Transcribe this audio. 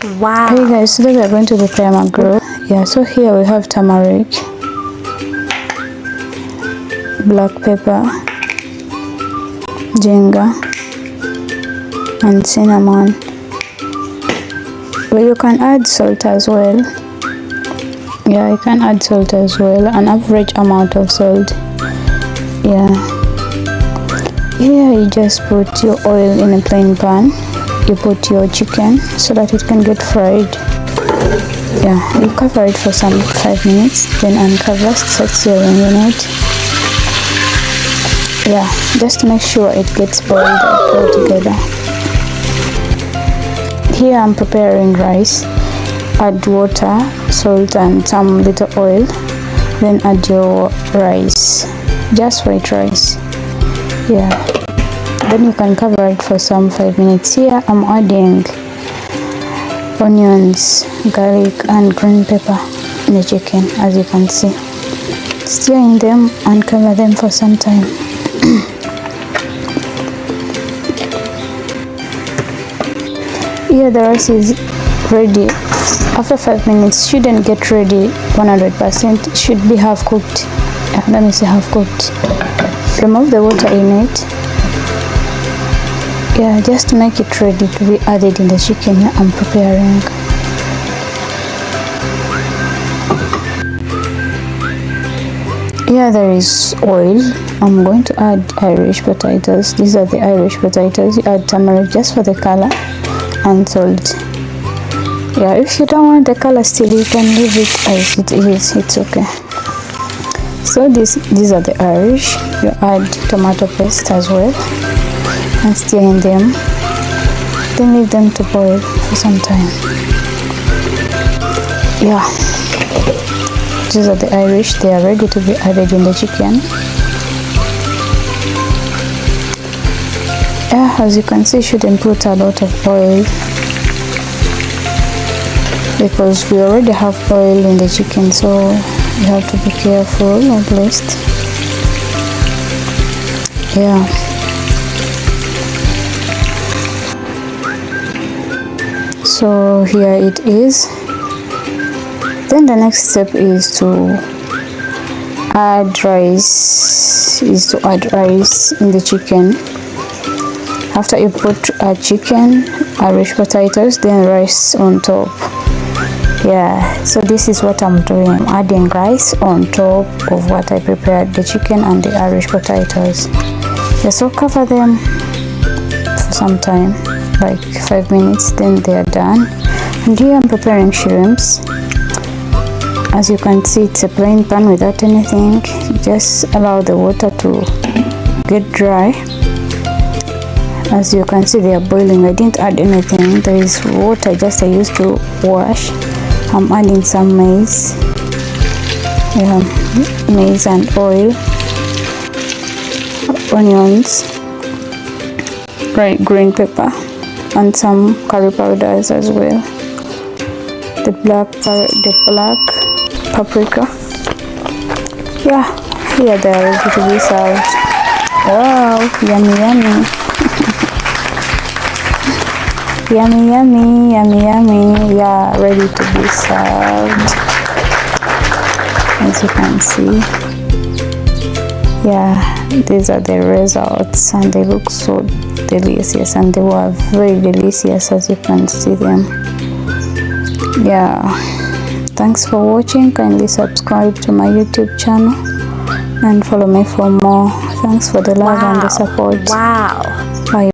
Wow. Hey guys, today we are going to prepare magro. Yeah, so here we have turmeric, black pepper, ginger, and cinnamon. But you can add salt as well. Yeah, you can add salt as well, an average amount of salt. Yeah. Here you just put your oil in a plain pan. You put your chicken so that it can get fried. Yeah, you cover it for some 5 minutes, then uncover, start searing in it. Yeah, just to make sure it gets boiled up all together. Here I'm preparing rice. Add water, salt and some little oil, then add your rice, just white rice. Yeah, then you can cover it for some 5 minutes. Here I'm adding onions, garlic and green pepper in the chicken, as you can see. Stir in them and cover them for some time. Here the rice is ready. After 5 minutes, shouldn't get ready 100%, it should be half cooked. Yeah, let me say half cooked. Remove the water in it. Yeah, just to make it ready to be added in the chicken I'm preparing. Here there is oil. I'm going to add Irish potatoes. These are the Irish potatoes. You add turmeric just for the color and salt. Yeah, if you don't want the color still, you can leave it as it is. It's okay. So these are the Irish. You add tomato paste as well and stir in them. Then leave them to boil for some time. Yeah, these are the Irish. They are ready to be added in the chicken. Yeah, as you can see, shouldn't put a lot of oil because we already have oil in the chicken, so you have to be careful at least. Yeah. So here it is. Then the next step is to add rice. In the chicken. After you put a chicken, Irish potatoes, then rice on top. Yeah, so this is what I'm doing. I'm adding rice on top of what I prepared, the chicken and the Irish potatoes. Yeah, so cover them for some time, like 5 minutes, then they are done. And here I'm preparing shrimps. As you can see, it's a plain pan without anything. Just allow the water to get dry. As you can see, they are boiling. I didn't add anything. There is water just I used to wash. I'm adding some maize. Yeah, maize and oil, onions, green pepper, and some curry powders as well. The black paprika. Yeah, here they are ready to be served. Wow, yummy yummy. Yummy yummy yummy yummy. Yeah, ready to be served, as you can see. Yeah, these are the results and they look so delicious, and they were very delicious, as you can see them. Yeah, thanks for watching. Kindly subscribe to my YouTube channel and follow me for more. Thanks for the love and the support. Wow. Bye.